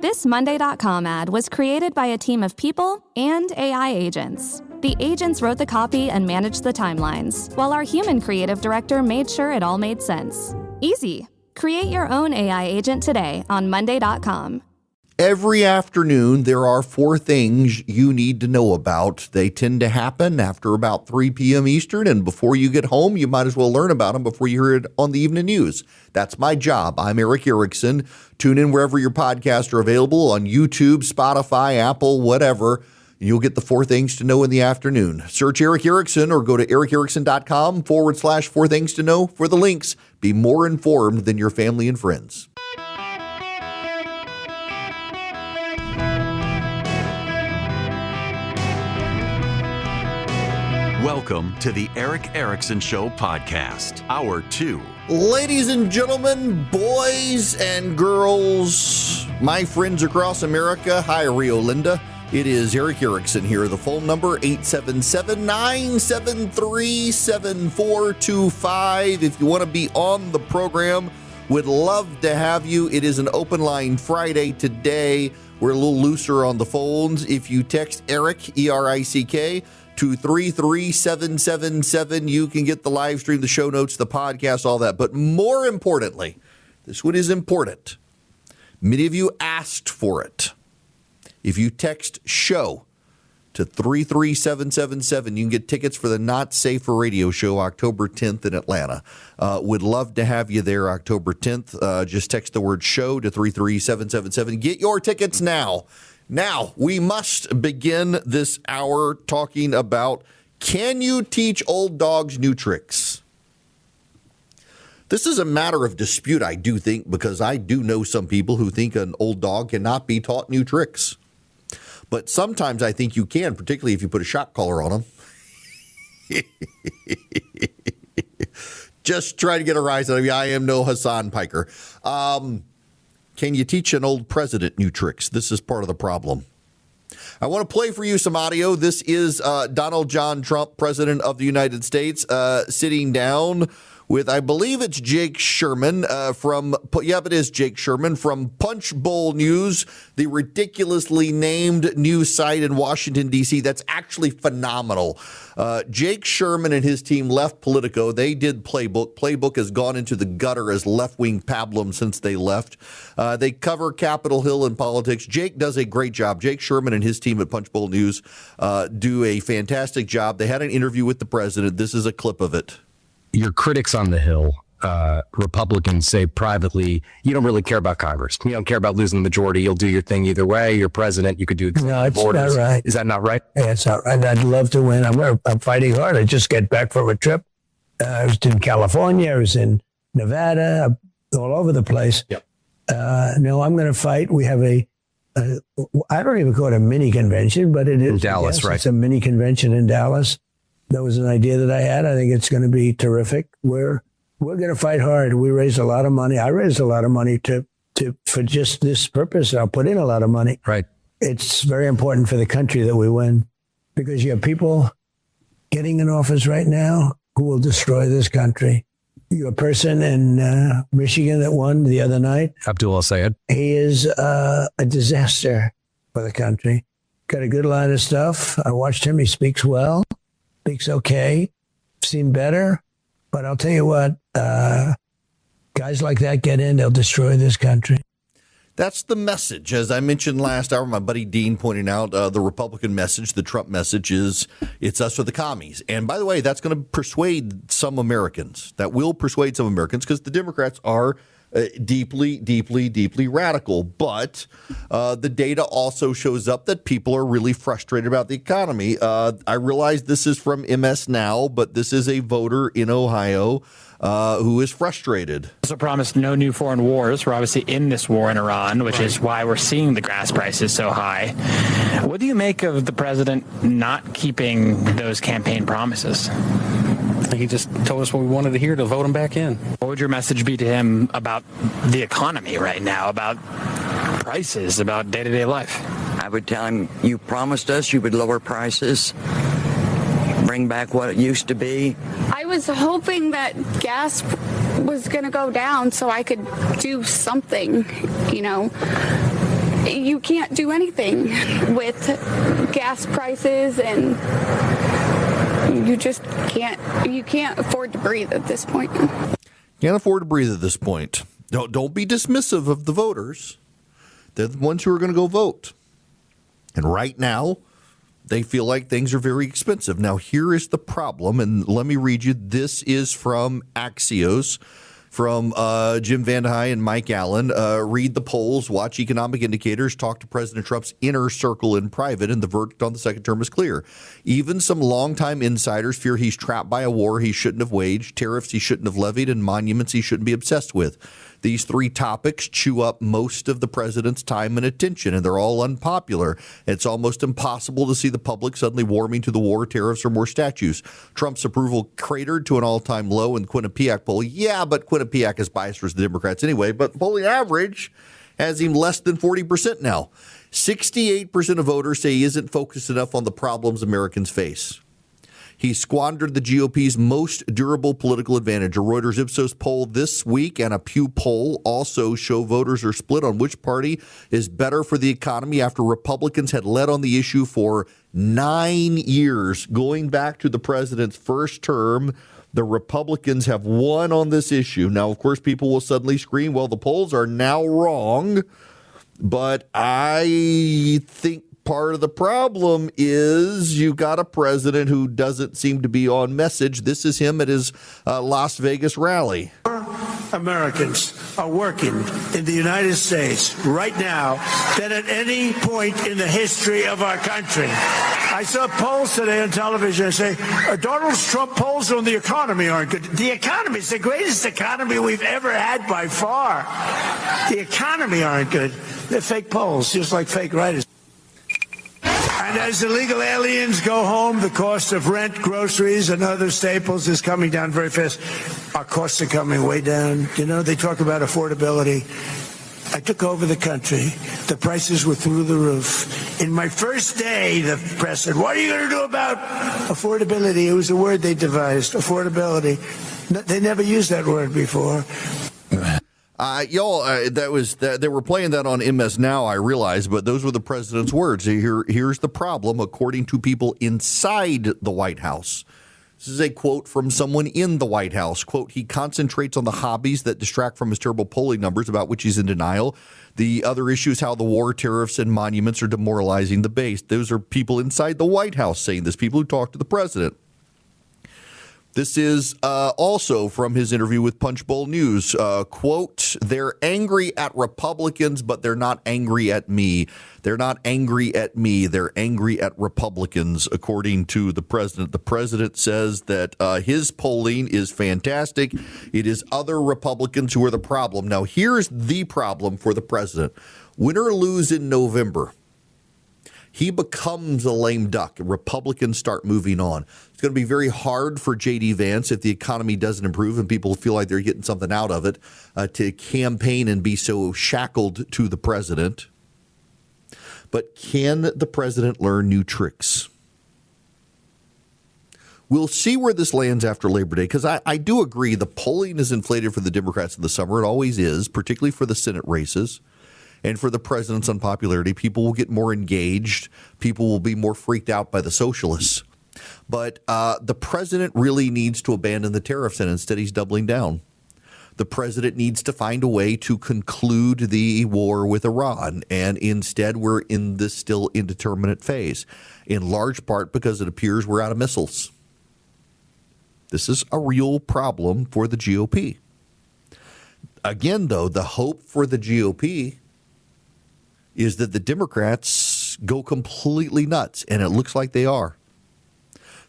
This Monday.com ad was created by a team of people and AI agents. The agents wrote the copy and managed the timelines, while our human creative director made sure it all made sense. Easy. Create your own AI agent today on Monday.com. Every afternoon, there are 4 things you need to know about. They tend to happen after about 3 p.m. Eastern, and before you get home, you might as well learn about them before you hear it on the evening news. That's my job. I'm Erick Erickson. Tune in wherever your podcasts are available, on YouTube, Spotify, Apple, whatever. You'll get the 4 things to know in the afternoon. Search Erick Erickson or go to erickerickson.com/4 things to know for the links. Be more informed than your family and friends. Welcome to the Erick Erickson Show podcast, Hour 2. Ladies and gentlemen, boys and girls, my friends across America, hi, Rio Linda. It is Erick Erickson here. The phone number, 877-973-7425. If you want to be on the program, would love to have you. It is an open line Friday today. We're a little looser on the phones. If you text Erick, E-R-I-C-K, to 33777, you can get the live stream, the show notes, the podcast, all that. But more importantly, this one is important. Many of you asked for it. If you text SHOW to 33777, you can get tickets for the Not Safe for Radio show October 10th in Atlanta. Would love to have you there October 10th. Just text the word SHOW to 33777. Get your tickets now. Now, we must begin this hour talking about, can you teach old dogs new tricks? This is a matter of dispute, I do think, because I do know some people who think an old dog cannot be taught new tricks. But sometimes I think you can, particularly if you put a shock collar on them. Just try to get a rise out of you. I am no Hassan Piker. Can you teach an old president new tricks? This is part of the problem. I want to play for you some audio. This is Donald John Trump, President of the United States, sitting down with, I believe it's Jake Sherman it is Jake Sherman from Punchbowl News, the ridiculously named news site in Washington, D.C. That's actually phenomenal. Jake Sherman and his team left Politico. They did Playbook. Playbook has gone into the gutter as left-wing pablum since they left. They cover Capitol Hill and politics. Jake does a great job. Jake Sherman and his team at Punchbowl News do a fantastic job. They had an interview with the president. This is a clip of it. Your critics on the Hill, Republicans, say privately, you don't really care about Congress. You don't care about losing the majority. You'll do your thing either way. You're president. You could do no, it's borders. Not right. Is that not right? Yeah, it's not right. I'd love to win. I'm fighting hard. I just get back from a trip. I was in California. I was in Nevada, all over the place. Yep. No, I'm going to fight. We have I don't even call it a mini convention, but it is. In Dallas, yes, right? It's a mini convention in Dallas. That was an idea that I had. I think it's going to be terrific. We're going to fight hard. We raised a lot of money. I raised a lot of money for just this purpose. I'll put in a lot of money. Right. It's very important for the country that we win, because you have people getting in office right now who will destroy this country. You have a person in Michigan that won the other night. Abdul El-Sayed. He is a disaster for the country. Got a good line of stuff. I watched him. He speaks well. Speaks okay. Seen better. But I'll tell you what, guys like that get in, they'll destroy this country. That's the message. As I mentioned last hour, my buddy Dean pointing out the Republican message, the Trump message is it's us or the commies. And by the way, that's going to persuade some Americans. That will persuade some Americans because the Democrats are deeply radical. But the data also shows up that people are really frustrated about the economy. I realize this is from MS Now, but this is a voter in Ohio who is frustrated. Also promised no new foreign wars. We're obviously in this war in Iran, which is why we're seeing the gas prices so high. What do you make of the president not keeping those campaign promises? He just told us what we wanted to hear to vote him back in. What would your message be to him about the economy right now, about prices, about day-to-day life? I would tell him, you promised us you would lower prices, bring back what it used to be. I was hoping that gas was going to go down so I could do something, can't do anything with gas prices, and you just can't afford to breathe at this point. Can't afford to breathe at this point. Don't be dismissive of the voters. They're the ones who are going to go vote. And right now, they feel like things are very expensive. Now, here is the problem, and let me read you. This is from Axios, from Jim VandeHei and Mike Allen. Read the polls, watch economic indicators, talk to President Trump's inner circle in private, and the verdict on the second term is clear. Even some longtime insiders fear he's trapped by a war he shouldn't have waged, tariffs he shouldn't have levied, and monuments he shouldn't be obsessed with. These three topics chew up most of the president's time and attention, and they're all unpopular. It's almost impossible to see the public suddenly warming to the war, tariffs, or more statues. Trump's approval cratered to an all-time low in Quinnipiac poll. Yeah, but Quinnipiac is biased towards the Democrats anyway. But the polling average has him less than 40% now. 68% of voters say he isn't focused enough on the problems Americans face. He squandered the GOP's most durable political advantage. A Reuters Ipsos poll this week and a Pew poll also show voters are split on which party is better for the economy after Republicans had led on the issue for 9 years. Going back to the president's first term, the Republicans have won on this issue. Now, of course, people will suddenly scream, well, the polls are now wrong. But I think part of the problem is you got a president who doesn't seem to be on message. This is him at his Las Vegas rally. Americans are working in the United States right now than at any point in the history of our country. I saw polls today on television and say, Donald Trump polls on the economy aren't good. The economy is the greatest economy we've ever had by far. The economy aren't good. They're fake polls, just like fake writers. And as illegal aliens go home, the cost of rent, groceries, and other staples is coming down very fast. Our costs are coming way down. You know, they talk about affordability. I took over the country. The prices were through the roof. In my first day, the press said, what are you going to do about affordability? It was a word they devised, affordability. They never used that word before. They were playing that on MS Now, I realize, but those were the president's words. Here's the problem, according to people inside the White House. This is a quote from someone in the White House. Quote, he concentrates on the hobbies that distract from his terrible polling numbers, about which he's in denial. The other issue is how the war, tariffs, and monuments are demoralizing the base. Those are people inside the White House saying this, people who talk to the president. This is also from his interview with Punchbowl News. Quote, they're angry at Republicans, but they're not angry at me. They're not angry at me. They're angry at Republicans, according to the president. The president says that his polling is fantastic. It is other Republicans who are the problem. Now, here's the problem for the president. Win or lose in November, he becomes a lame duck. Republicans start moving on. It's going to be very hard for J.D. Vance if the economy doesn't improve and people feel like they're getting something out of it to campaign and be so shackled to the president. But can the president learn new tricks? We'll see where this lands after Labor Day, because I do agree the polling is inflated for the Democrats in the summer. It always is, particularly for the Senate races. And for the president's unpopularity, people will get more engaged. People will be more freaked out by the socialists. But the president really needs to abandon the tariffs, and instead he's doubling down. The president needs to find a way to conclude the war with Iran, and instead we're in this still indeterminate phase, in large part because it appears we're out of missiles. This is a real problem for the GOP. Again, though, the hope for the GOP is that the Democrats go completely nuts, and it looks like they are.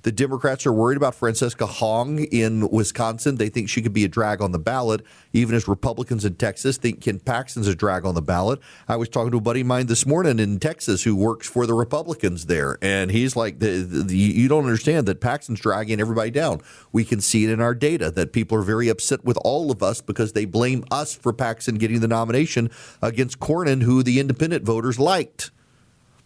The Democrats are worried about Francesca Hong in Wisconsin. They think she could be a drag on the ballot, even as Republicans in Texas think Ken Paxton's a drag on the ballot. I was talking to a buddy of mine this morning in Texas who works for the Republicans there, and he's like, you don't understand that Paxton's dragging everybody down. We can see it in our data that people are very upset with all of us because they blame us for Paxton getting the nomination against Cornyn, who the independent voters liked.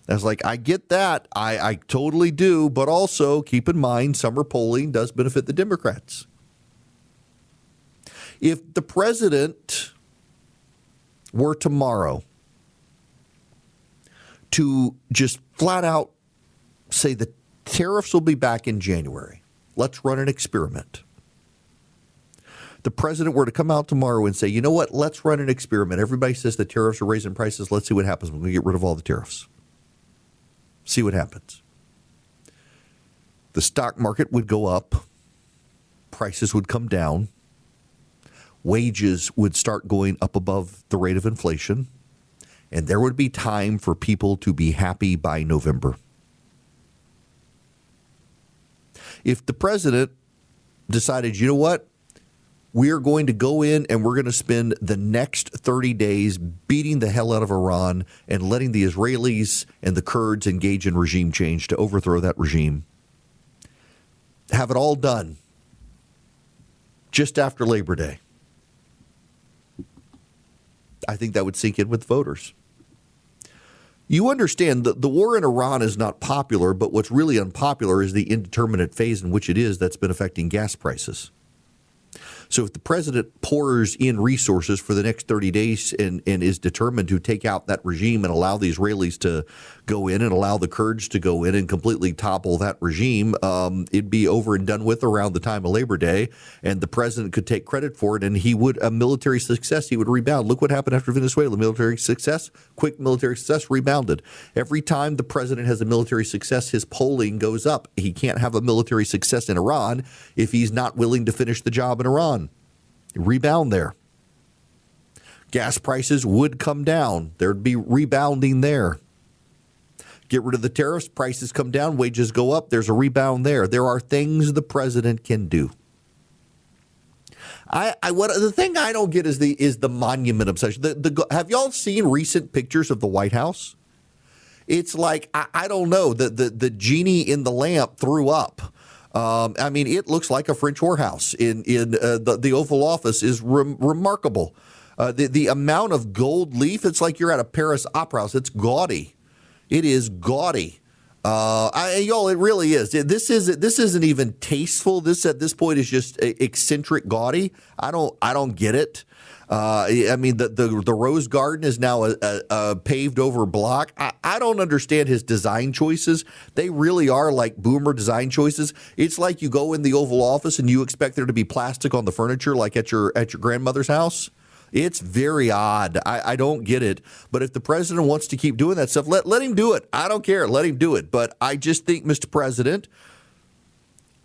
I was like, I get that. I totally do. But also keep in mind, summer polling does benefit the Democrats. If the president were tomorrow to just flat out say the tariffs will be back in January. Let's run an experiment. The president were to come out tomorrow and say, you know what, let's run an experiment. Everybody says the tariffs are raising prices. Let's see what happens when we get rid of all the tariffs. See what happens. The stock market would go up. Prices would come down. Wages would start going up above the rate of inflation. And there would be time for people to be happy by November. If the president decided, you know what, we are going to go in and we're going to spend the next 30 days beating the hell out of Iran and letting the Israelis and the Kurds engage in regime change to overthrow that regime, have it all done just after Labor Day, I think that would sink in with voters. You understand that the war in Iran is not popular, but what's really unpopular is the indeterminate phase in which it is that's been affecting gas prices. So if the president pours in resources for the next 30 days and is determined to take out that regime and allow the Israelis to go in and allow the Kurds to go in and completely topple that regime, it'd be over and done with around the time of Labor Day, and the president could take credit for it, and he would, a military success, he would rebound. Look what happened after Venezuela. Military success, quick military success, rebounded. Every time the president has a military success, his polling goes up. He can't have a military success in Iran if he's not willing to finish the job in Iran. Rebound there. Gas prices would come down. There'd be rebounding there. Get rid of the tariffs, prices come down, wages go up, there's a rebound there. There are things the president can do. The thing I don't get is the monument obsession. Have y'all seen recent pictures of the White House? It's like, I don't know, the genie in the lamp threw up. I mean, it looks like a French whorehouse. The Oval Office is remarkable. The amount of gold leaf, it's like you're at a Paris opera house. It's gaudy. It is gaudy. Y'all, it really is. This isn't even tasteful. This at this point is just eccentric gaudy. I don't get it. I mean, the Rose Garden is now a paved over block. I don't understand his design choices. They really are like boomer design choices. It's like you go in the Oval Office and you expect there to be plastic on the furniture like at your grandmother's house. It's very odd. I don't get it. But if the president wants to keep doing that stuff, let him do it. I don't care. Let him do it. But I just think, Mr. President,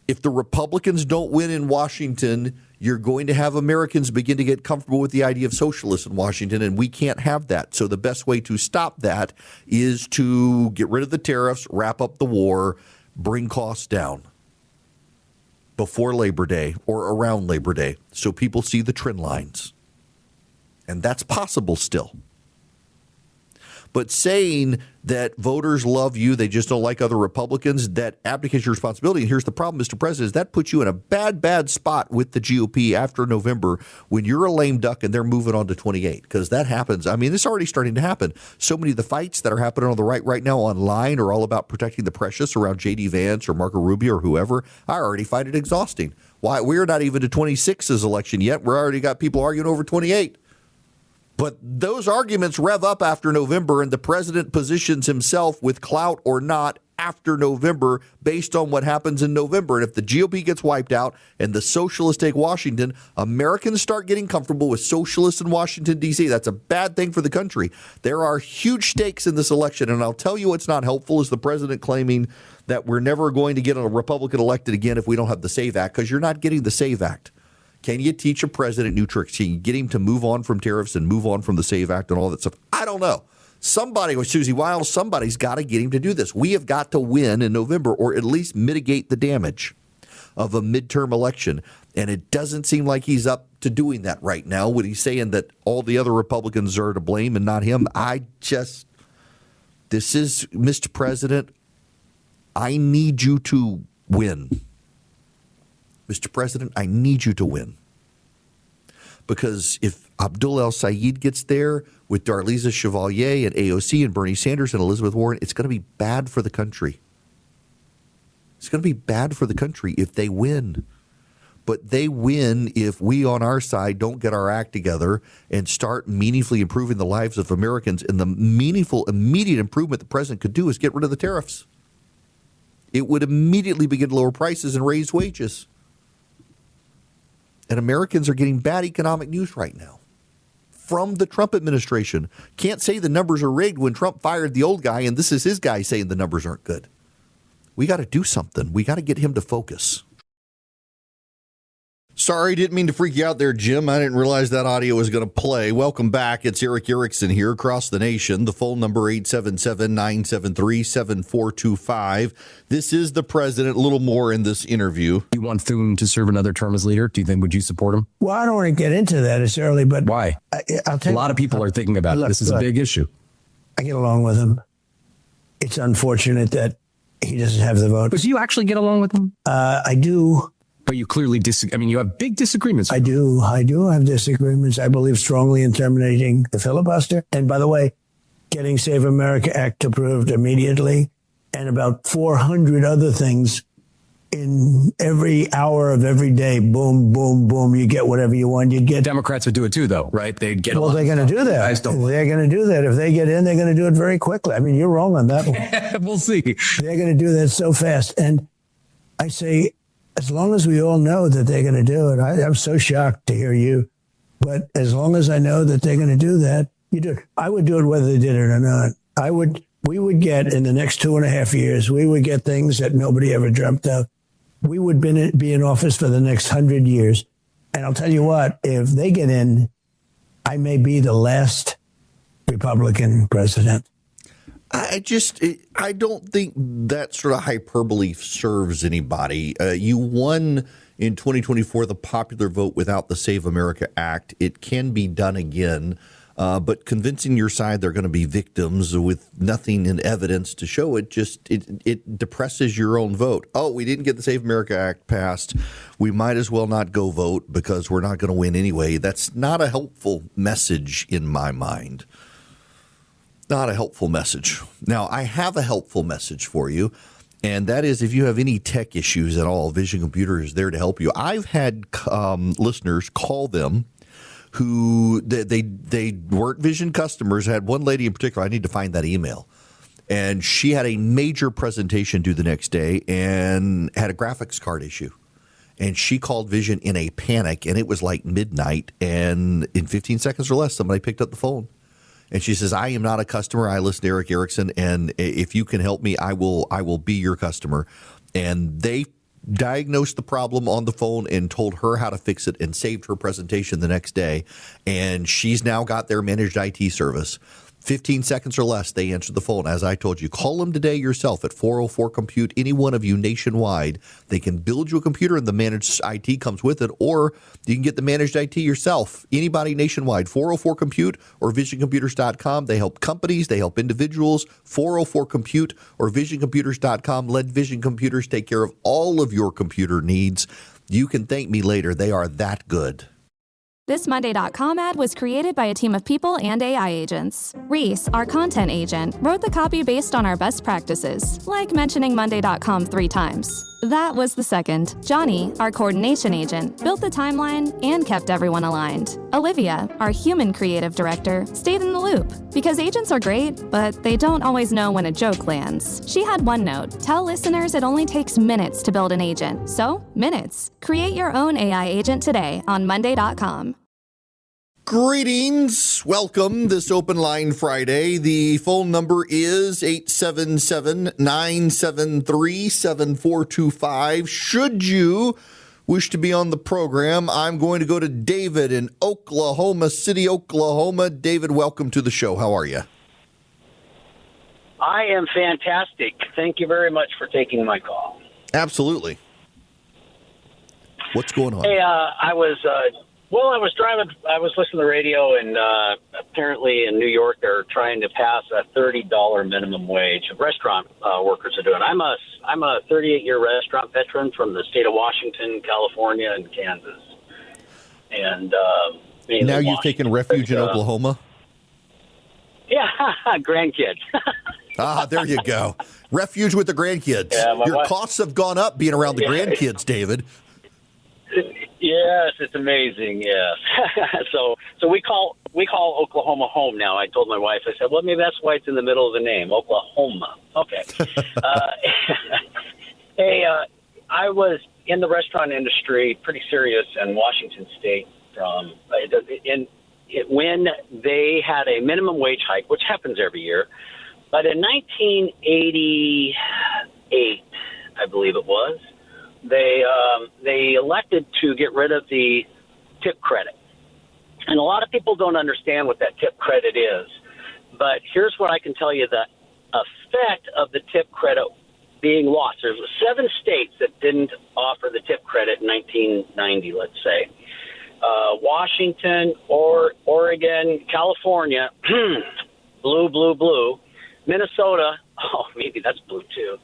if the Republicans don't win in Washington, you're going to have Americans begin to get comfortable with the idea of socialists in Washington, and we can't have that. So the best way to stop that is to get rid of the tariffs, wrap up the war, bring costs down before Labor Day or around Labor Day so people see the trend lines. And that's possible still. But saying that voters love you, they just don't like other Republicans, that abdicates your responsibility. And here's the problem, Mr. President, is that puts you in a bad spot with the GOP after November when you're a lame duck and they're moving on to 28. Because that happens. I mean, it's already starting to happen. So many of the fights that are happening on the right now online are all about protecting the precious around J.D. Vance or Marco Rubio or whoever. I already find it exhausting. Why? We're not even to 26's election yet. We're already got people arguing over 28. But those arguments rev up after November, and the president positions himself with clout or not after November based on what happens in November. And if the GOP gets wiped out and the socialists take Washington, Americans start getting comfortable with socialists in Washington, D.C. That's a bad thing for the country. There are huge stakes in this election, and I'll tell you what's not helpful is the president claiming that we're never going to get a Republican elected again if we don't have the SAVE Act, because you're not getting the SAVE Act. Can you teach a president new tricks? Can you get him to move on from tariffs and move on from the SAVE Act and all that stuff? I don't know. Somebody, with Susie Wiles, somebody's got to get him to do this. We have got to win in November or at least mitigate the damage of a midterm election. And it doesn't seem like he's up to doing that right now when he's saying that all the other Republicans are to blame and not him. This is, Mr. President, I need you to win. Mr. President, I need you to win. Because if Abdul El-Sayed gets there with Darlisa Chevalier and AOC and Bernie Sanders and Elizabeth Warren, it's going to be bad for the country. It's going to be bad for the country if they win. but they win if we on our side don't get our act together and start meaningfully improving the lives of Americans. And the meaningful, immediate improvement the president could do is get rid of the tariffs. It would immediately begin to lower prices and raise wages. And Americans are getting bad economic news right now from the Trump administration. Can't say the numbers are rigged when Trump fired the old guy, and this is his guy saying the numbers aren't good. We got to do something. We got to get him to focus. Sorry, didn't mean to freak you out there, Jim. I didn't realize that audio was going to play. Welcome back. It's Erick Erickson here across the nation. The phone number 877-973-7425. This is the president. A little more in this interview. You want Thune to serve another term as leader? Do you think, would you support him? Well, I don't want to get into that. It's early, but why? I'll tell a lot of people are thinking about it. This is a big issue. I get along with him. It's unfortunate that he doesn't have the vote. But do you actually get along with him? I do. But you clearly disagree. I mean, you have big disagreements. I do have disagreements. I believe strongly in terminating the filibuster. And by the way, getting Save America Act approved immediately and about 400 other things in every hour of every day. Boom, boom, boom. You get whatever you want. You get. Democrats would do it too, though, right? They'd get. Well, they're going to do that. They're going to do that. If they get in, they're going to do it very quickly. I mean, you're wrong on that one. We'll see. They're going to do that so fast. And I say, as long as we all know that they're going to do it, I'm so shocked to hear you. But as long as I know that they're going to do that, you do it. I would do it whether they did it or not. We would get in the next 2.5 years, we would get things that nobody ever dreamt of. We would be in office for the next 100 years. And I'll tell you what, if they get in, I may be the last Republican president. I don't think that sort of hyperbole serves anybody. You won in 2024 the popular vote without the Save America Act. It can be done again, but convincing your side they're going to be victims with nothing in evidence to show it, it depresses your own vote. Oh, we didn't get the Save America Act passed. We might as well not go vote because we're not going to win anyway. That's not a helpful message in my mind. Not a helpful message. Now, I have a helpful message for you, and that is if you have any tech issues at all, Vision Computer is there to help you. I've had listeners call them who they weren't Vision customers. I had one lady in particular, I need to find that email, and she had a major presentation due the next day and had a graphics card issue. And she called Vision in a panic, and it was like midnight, and in 15 seconds or less, somebody picked up the phone. And she says, I am not a customer. I listen to Erick Erickson, and if you can help me, I will be your customer. And they diagnosed the problem on the phone and told her how to fix it and saved her presentation the next day. And she's now got their managed IT service. 15 seconds or less, they answered the phone. As I told you, call them today yourself at 404-COMPUTE, any one of you nationwide. They can build you a computer and the managed IT comes with it, or you can get the managed IT yourself. Anybody nationwide, 404-COMPUTE or visioncomputers.com. They help companies, they help individuals. 404-COMPUTE or visioncomputers.com. Let Vision Computers take care of all of your computer needs. You can thank me later. They are that good. This Monday.com ad was created by a team of people and AI agents. Reese, our content agent, wrote the copy based on our best practices, like mentioning Monday.com 3 times. That was the second. Johnny, our coordination agent, built the timeline and kept everyone aligned. Olivia, our human creative director, stayed in the loop. Because agents are great, but they don't always know when a joke lands. She had one note: tell listeners it only takes minutes to build an agent. So, minutes. Create your own AI agent today on Monday.com. Greetings. Welcome this Open Line Friday. The phone number is 877-973-7425. Should you wish to be on the program, I'm going to go to David in Oklahoma City, Oklahoma. David, welcome to the show. How are you? I am fantastic. Thank you very much for taking my call. Absolutely. What's going on? Hey, I was driving. I was listening to the radio, and apparently in New York they're trying to pass a $30 minimum wage. Restaurant workers are doing. I'm a 38-year restaurant veteran from the state of Washington, California, and Kansas. And now you've taken refuge in Oklahoma? Yeah, grandkids. There you go. Refuge with the grandkids. Yeah, Your costs have gone up being around the grandkids, David. Yes, it's amazing. Yes. so we call Oklahoma home now. I told my wife. I said, well, maybe that's why it's in the middle of the name, Oklahoma. Okay. Hey, I was in the restaurant industry, pretty serious, in Washington State. When they had a minimum wage hike, which happens every year, but in 1988, I believe it was. They elected to get rid of the tip credit. And a lot of people don't understand what that tip credit is. But here's what I can tell you, the effect of the tip credit being lost. There's 7 states that didn't offer the tip credit in 1990, let's say. Washington, Oregon, California, blue. Minnesota, maybe that's blue too.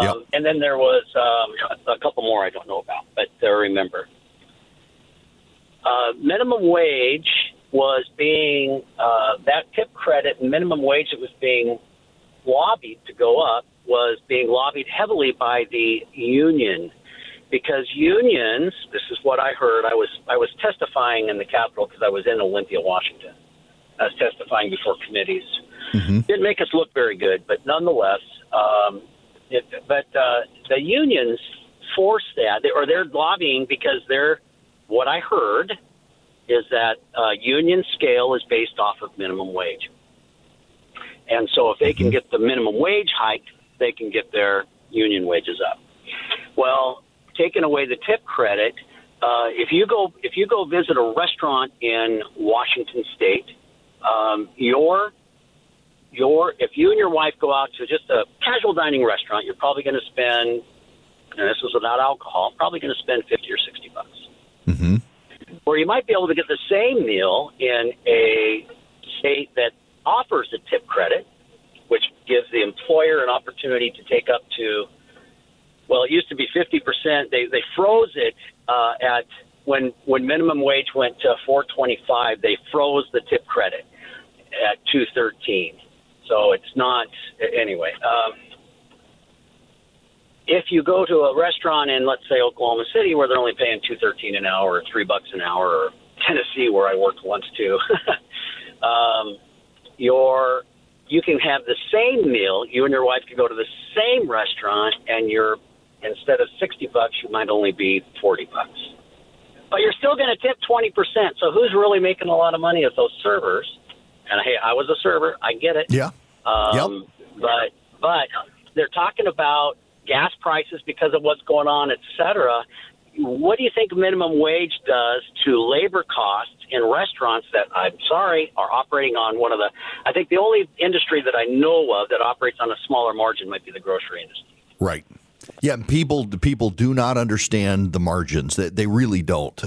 Yep. And then there was a couple more I don't know about, but I remember. Minimum wage was being, that tip credit and minimum wage that was being lobbied to go up was being lobbied heavily by the union. Because unions, this is what I heard, I was testifying in the Capitol because I was in Olympia, Washington. I was testifying before committees. Mm-hmm. Didn't make us look very good, but nonetheless, the unions force that, or they're lobbying because what I heard is that union scale is based off of minimum wage. And so if they can get the minimum wage hiked, they can get their union wages up. Well, taking away the tip credit, if you go visit a restaurant in Washington State, if you and your wife go out to just a casual dining restaurant, you're probably going to spend, and this was without alcohol, probably going to spend $50 or $60. Mm-hmm. Or you might be able to get the same meal in a state that offers a tip credit, which gives the employer an opportunity to take up to, well, it used to be 50%. They froze it at when minimum wage went to $4.25. They froze the tip credit at $2.13. So it's not anyway. If you go to a restaurant in, let's say, Oklahoma City, where they're only paying $2.13 an hour or $3 an hour, or Tennessee, where I worked once too, you can have the same meal. You and your wife can go to the same restaurant, and instead of $60, you might only be $40. But you're still going to tip 20%. So who's really making a lot of money is those servers. And hey, I was a server. I get it. Yeah. Yep. But they're talking about gas prices because of what's going on, et cetera. What do you think minimum wage does to labor costs in restaurants that, I'm sorry, are operating on I think the only industry that I know of that operates on a smaller margin might be the grocery industry. Right. Yeah, people do not understand the margins. They really don't.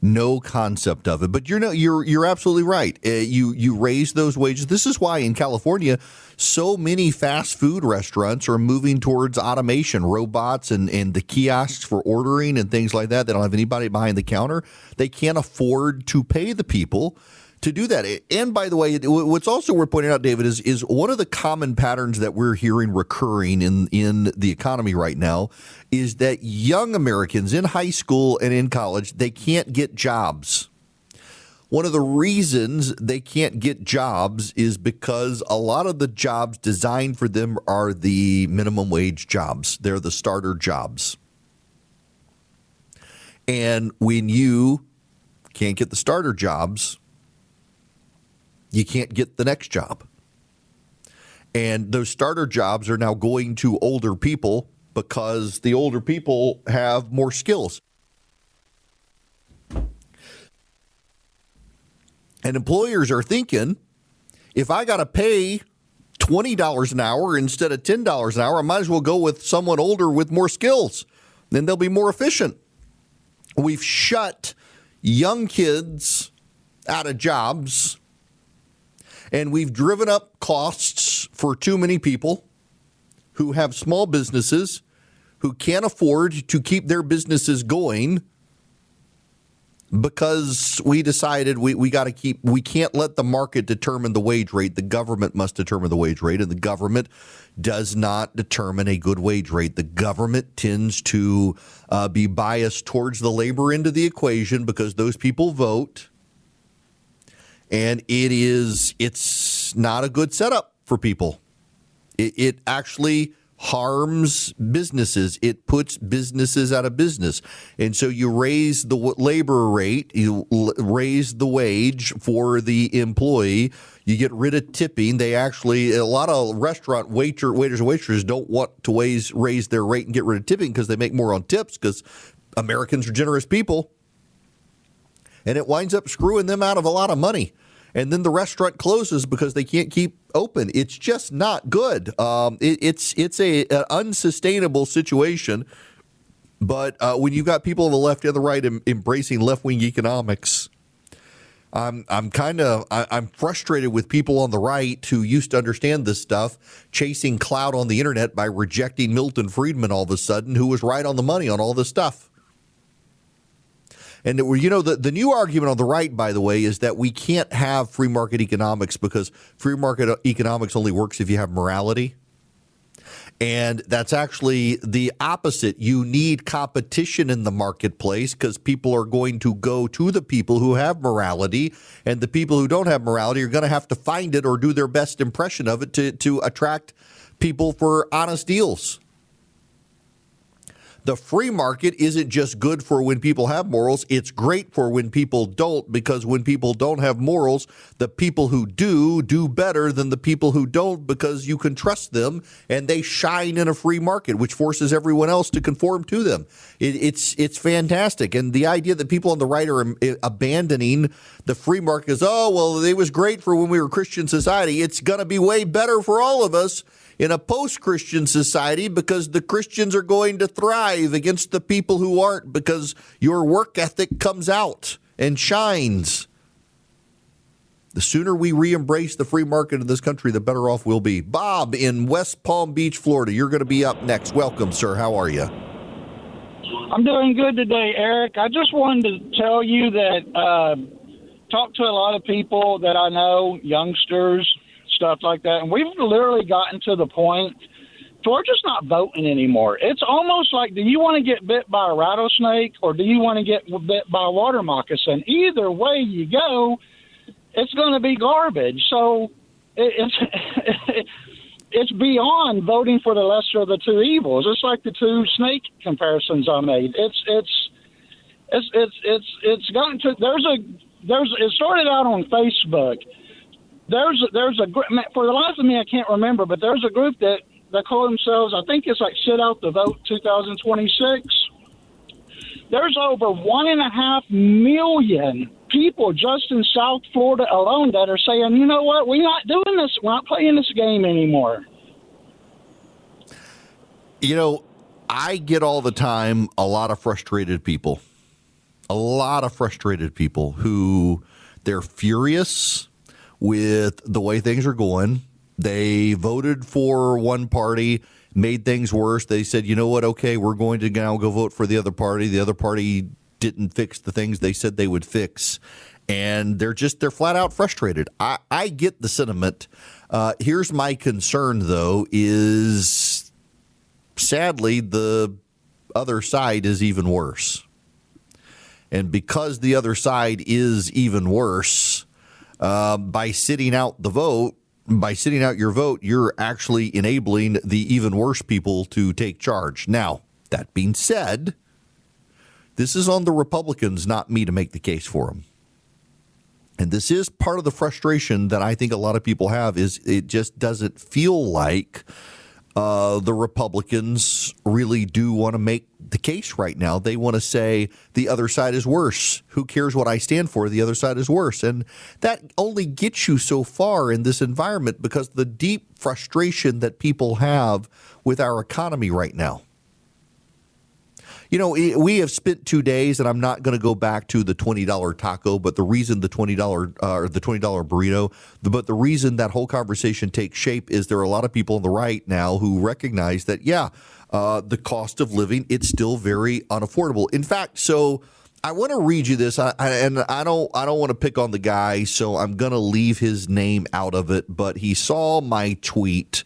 No concept of it. But you're absolutely right. You raise those wages. This is why in California, so many fast food restaurants are moving towards automation, robots and the kiosks for ordering and things like that. They don't have anybody behind the counter. They can't afford to pay the people to do that. And by the way, what's also worth pointing out, David, is one of the common patterns that we're hearing recurring in the economy right now is that young Americans in high school and in college, they can't get jobs. One of the reasons they can't get jobs is because a lot of the jobs designed for them are the minimum wage jobs. They're the starter jobs. And when you can't get the starter jobs, you can't get the next job. And those starter jobs are now going to older people because the older people have more skills. And employers are thinking, if I got to pay $20 an hour instead of $10 an hour, I might as well go with someone older with more skills. Then they'll be more efficient. We've shut young kids out of jobs. And we've driven up costs for too many people who have small businesses, who can't afford to keep their businesses going because we decided we can't let the market determine the wage rate. The government must determine the wage rate, and the government does not determine a good wage rate. The government tends to be biased towards the labor end of the equation because those people vote, and it's not a good setup for people. It actually harms businesses. It puts businesses out of business. And so you raise the labor rate, you raise the wage for the employee, you get rid of tipping. A lot of restaurant waiters and waitresses don't want to raise their rate and get rid of tipping because they make more on tips because Americans are generous people. And it winds up screwing them out of a lot of money. And then the restaurant closes because they can't keep open. It's just not good. It's an unsustainable situation. But when you've got people on the left and the right embracing left-wing economics, I'm frustrated with people on the right who used to understand this stuff, chasing clout on the internet by rejecting Milton Friedman all of a sudden, who was right on the money on all this stuff. And the new argument on the right, by the way, is that we can't have free market economics because free market economics only works if you have morality. And that's actually the opposite. You need competition in the marketplace because people are going to go to the people who have morality, and the people who don't have morality are going to have to find it or do their best impression of it to attract people for honest deals. The free market isn't just good for when people have morals. It's great for when people don't, because when people don't have morals, the people who do better than the people who don't because you can trust them and they shine in a free market, which forces everyone else to conform to them. It's fantastic. And the idea that people on the right are abandoning the free market is, it was great for when we were Christian society. It's going to be way better for all of us in a post-Christian society because the Christians are going to thrive against the people who aren't because your work ethic comes out and shines. The sooner we re-embrace the free market in this country, the better off we'll be. Bob in West Palm Beach, Florida, you're going to be up next. Welcome, sir. How are you? I'm doing good today, Eric. I just wanted to tell you that talk to a lot of people that I know, youngsters, stuff like that, and we've literally gotten to the point we're just not voting anymore. It's almost like, do you want to get bit by a rattlesnake or do you want to get bit by a water moccasin? Either way you go, it's going to be garbage. So it's beyond voting for the lesser of the two evils. It's like the two snake comparisons I made. It's gotten to it started out on Facebook. There's a group, for the life of me I can't remember, but there's a group that call themselves, I think it's like Sit Out the Vote 2026. There's over 1.5 million people just in South Florida alone that are saying, you know what, we're not doing this, we're not playing this game anymore. You know, I get all the time a lot of frustrated people who they're furious with the way things are going. They voted for one party, made things worse. They said, you know what, okay, we're going to now go vote for the other party. The other party didn't fix the things they said they would fix. And they're flat out frustrated. I get the sentiment. Here's my concern, though, is sadly the other side is even worse. And because the other side is even worse, by sitting out your vote, you're actually enabling the even worse people to take charge. Now, that being said, this is on the Republicans, not me, to make the case for them. And this is part of the frustration that I think a lot of people have, is it just doesn't feel like the Republicans really do want to make the case right now. They want to say the other side is worse. Who cares what I stand for? The other side is worse. And that only gets you so far in this environment because the deep frustration that people have with our economy right now. You know, we have spent 2 days, and I'm not going to go back to the $20 taco, but the reason the $20 burrito, but the reason that whole conversation takes shape is there are a lot of people on the right now who recognize that, the cost of living, it's still very unaffordable. In fact, so I want to read you this, and I don't want to pick on the guy, so I'm going to leave his name out of it. But he saw my tweet,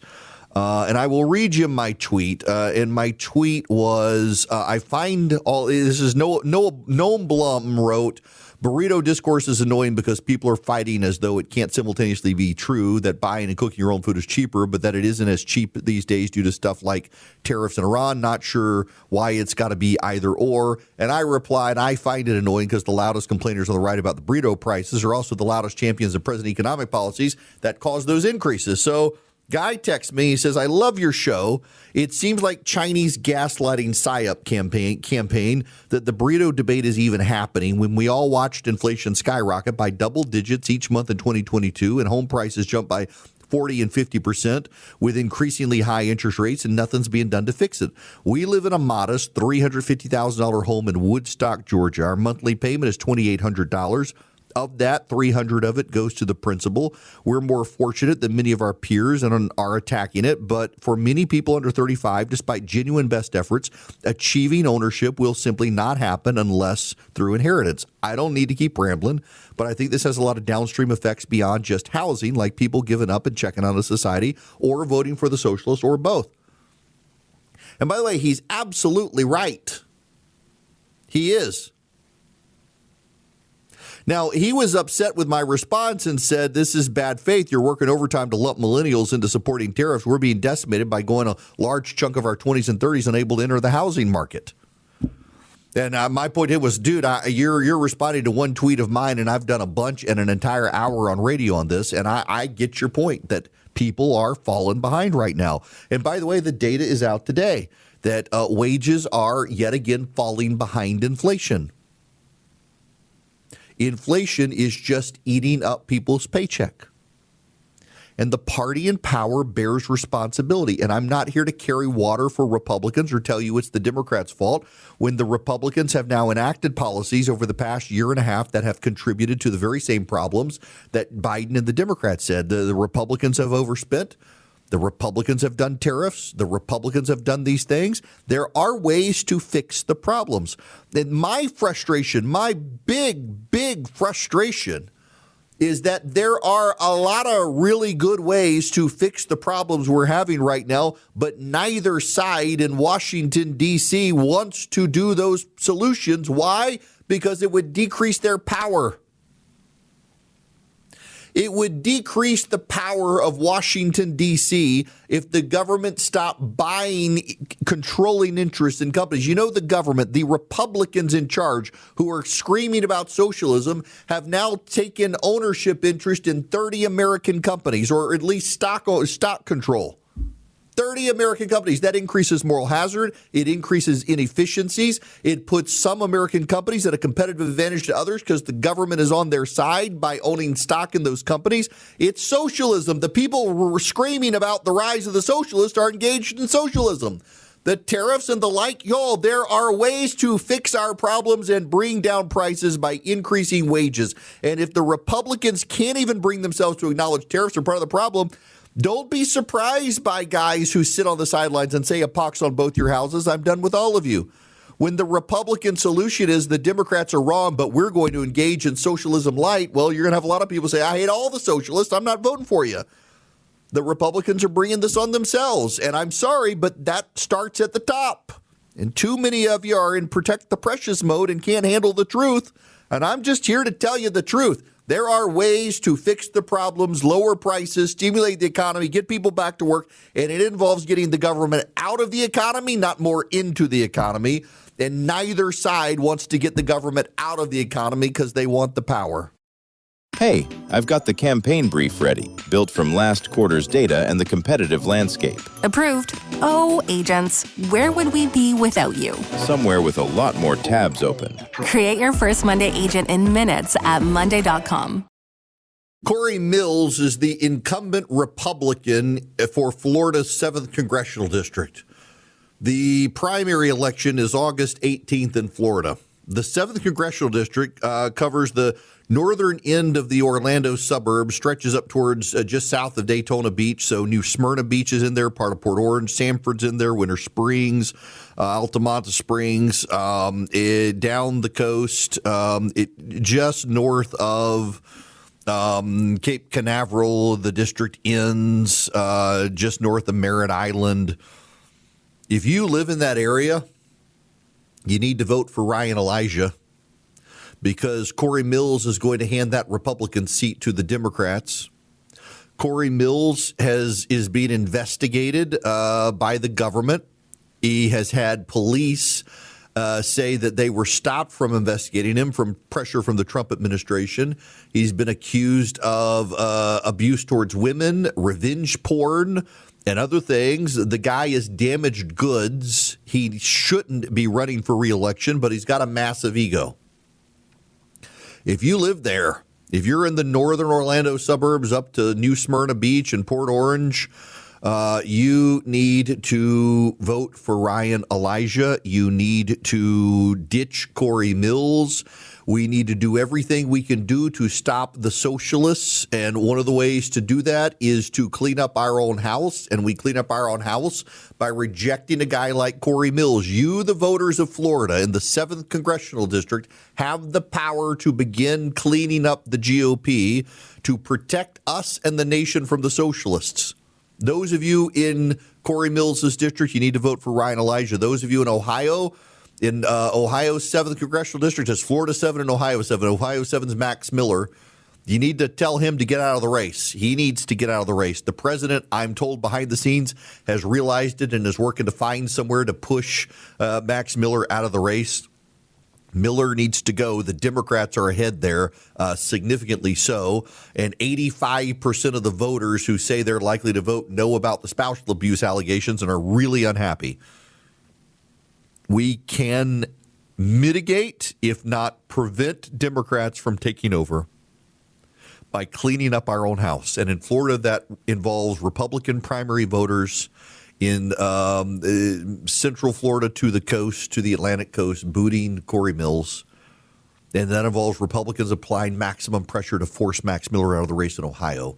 and I will read you my tweet. And my tweet was, I find all this is Noam Blum wrote. Burrito discourse is annoying because people are fighting as though it can't simultaneously be true that buying and cooking your own food is cheaper, but that it isn't as cheap these days due to stuff like tariffs in Iran. Not sure why it's got to be either or. And I replied, I find it annoying because the loudest complainers on the right about the burrito prices are also the loudest champions of present economic policies that cause those increases. So guy texts me, he says, I love your show. It seems like Chinese gaslighting PSYOP campaign that the burrito debate is even happening when we all watched inflation skyrocket by double digits each month in 2022 and home prices jump by 40 and 50% with increasingly high interest rates, and nothing's being done to fix it. We live in a modest $350,000 home in Woodstock, Georgia. Our monthly payment is $2,800. Of that, $300 of it goes to the principal. We're more fortunate than many of our peers and are attacking it. But for many people under 35, despite genuine best efforts, achieving ownership will simply not happen unless through inheritance. I don't need to keep rambling, but I think this has a lot of downstream effects beyond just housing, like people giving up and checking out of society or voting for the socialists or both. And by the way, he's absolutely right. He is. Now, he was upset with my response and said, this is bad faith. You're working overtime to lump millennials into supporting tariffs. We're being decimated by going a large chunk of our 20s and 30s unable to enter the housing market. And my point here was, dude, you're responding to one tweet of mine, and I've done a bunch and an entire hour on radio on this, and I get your point that people are falling behind right now. And by the way, the data is out today that wages are yet again falling behind inflation. Inflation is just eating up people's paycheck. And the party in power bears responsibility. And I'm not here to carry water for Republicans or tell you it's the Democrats' fault when the Republicans have now enacted policies over the past year and a half that have contributed to the very same problems that Biden and the Democrats said. The Republicans have overspent. The Republicans have done tariffs. The Republicans have done these things. There are ways to fix the problems. And my frustration, my big frustration is that there are a lot of really good ways to fix the problems we're having right now, but neither side in Washington, D.C. wants to do those solutions. Why? Because it would decrease their power. It would decrease the power of Washington, D.C. if the government stopped buying controlling interests in companies. You know, the government, the Republicans in charge who are screaming about socialism have now taken ownership interest in 30 American companies, or at least stock control. 30 American companies. That increases moral hazard. It increases inefficiencies. It puts some American companies at a competitive advantage to others because the government is on their side by owning stock in those companies. It's socialism. The people who were screaming about the rise of the socialists are engaged in socialism. The tariffs and the like, there are ways to fix our problems and bring down prices by increasing wages. And if the Republicans can't even bring themselves to acknowledge tariffs are part of the problem, don't be surprised by guys who sit on the sidelines and say a pox on both your houses. I'm done with all of you. When the Republican solution is the Democrats are wrong, but we're going to engage in socialism light, well, you're going to have a lot of people say, I hate all the socialists. I'm not voting for you. The Republicans are bringing this on themselves. And I'm sorry, but that starts at the top. And too many of you are in protect the precious mode and can't handle the truth. And I'm just here to tell you the truth. There are ways to fix the problems, lower prices, stimulate the economy, get people back to work, and it involves getting the government out of the economy, not more into the economy. And neither side wants to get the government out of the economy because they want the power. Hey, I've got the campaign brief ready, built from last quarter's data and the competitive landscape. Approved. Oh, agents, where would we be without you? Somewhere with a lot more tabs open. Create your first Monday agent in minutes at Monday.com. Cory Mills is the incumbent Republican for Florida's 7th Congressional District. The primary election is August 18th in Florida. The 7th Congressional District covers the Northern end of the Orlando suburb stretches up towards just south of Daytona Beach. So New Smyrna Beach is in there, part of Port Orange. Sanford's in there, Winter Springs, Altamont Springs, down the coast, just north of Cape Canaveral, the district ends just north of Merritt Island. If you live in that area, you need to vote for Ryan Elijah, because Cory Mills is going to hand that Republican seat to the Democrats. Cory Mills is being investigated by the government. He has had police say that they were stopped from investigating him from pressure from the Trump administration. He's been accused of abuse towards women, revenge porn, and other things. The guy is damaged goods. He shouldn't be running for re-election, but he's got a massive ego. If you live there, if you're in the northern Orlando suburbs up to New Smyrna Beach and Port Orange, you need to vote for Ryan Elijah. You need to ditch Cory Mills. We need to do everything we can do to stop the socialists. And one of the ways to do that is to clean up our own house. And we clean up our own house by rejecting a guy like Cory Mills. You, the voters of Florida in the 7th Congressional District, have the power to begin cleaning up the GOP to protect us and the nation from the socialists. Those of you in Cory Mills' district, you need to vote for Ryan Elijah. Those of you in Ohio, Ohio's 7th Congressional District, it's Florida 7 and Ohio 7. Ohio 7's Max Miller. You need to tell him to get out of the race. He needs to get out of the race. The president, I'm told behind the scenes, has realized it and is working to find somewhere to push Max Miller out of the race. Miller needs to go. The Democrats are ahead there, significantly so. And 85% of the voters who say they're likely to vote know about the spousal abuse allegations and are really unhappy. We can mitigate, if not prevent, Democrats from taking over by cleaning up our own house. And in Florida, that involves Republican primary voters in central Florida to the coast, to the Atlantic coast, booting Cory Mills. And that involves Republicans applying maximum pressure to force Max Miller out of the race in Ohio.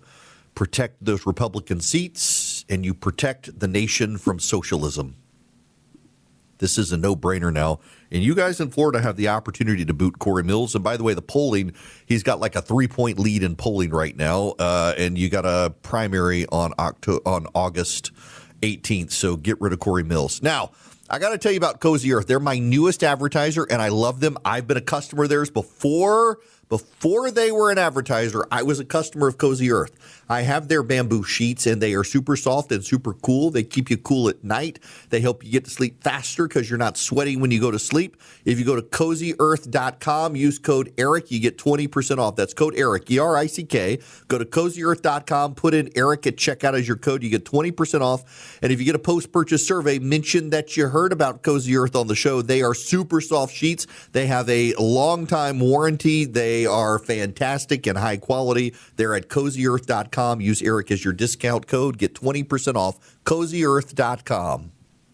Protect those Republican seats, and you protect the nation from socialism. This is a no-brainer now. And you guys in Florida have the opportunity to boot Cory Mills. And by the way, the polling, he's got like a 3-point lead in polling right now. And you got a primary on August 18th. So get rid of Cory Mills. Now, I got to tell you about Cozy Earth. They're my newest advertiser, and I love them. I've been a customer of theirs before they were an advertiser. I was a customer of Cozy Earth. I have their bamboo sheets, and they are super soft and super cool. They keep you cool at night. They help you get to sleep faster because you're not sweating when you go to sleep. If you go to CozyEarth.com, use code Erick, you get 20% off. That's code Erick, E-R-I-C-K. Go to CozyEarth.com, put in Erick at checkout as your code. You get 20% off. And if you get a post-purchase survey, mention that you heard about Cozy Earth on the show. They are super soft sheets. They have a long-time warranty. They are fantastic and high quality. They're at CozyEarth.com. Use Erick as your discount code. Get 20% off. CozyEarth.com.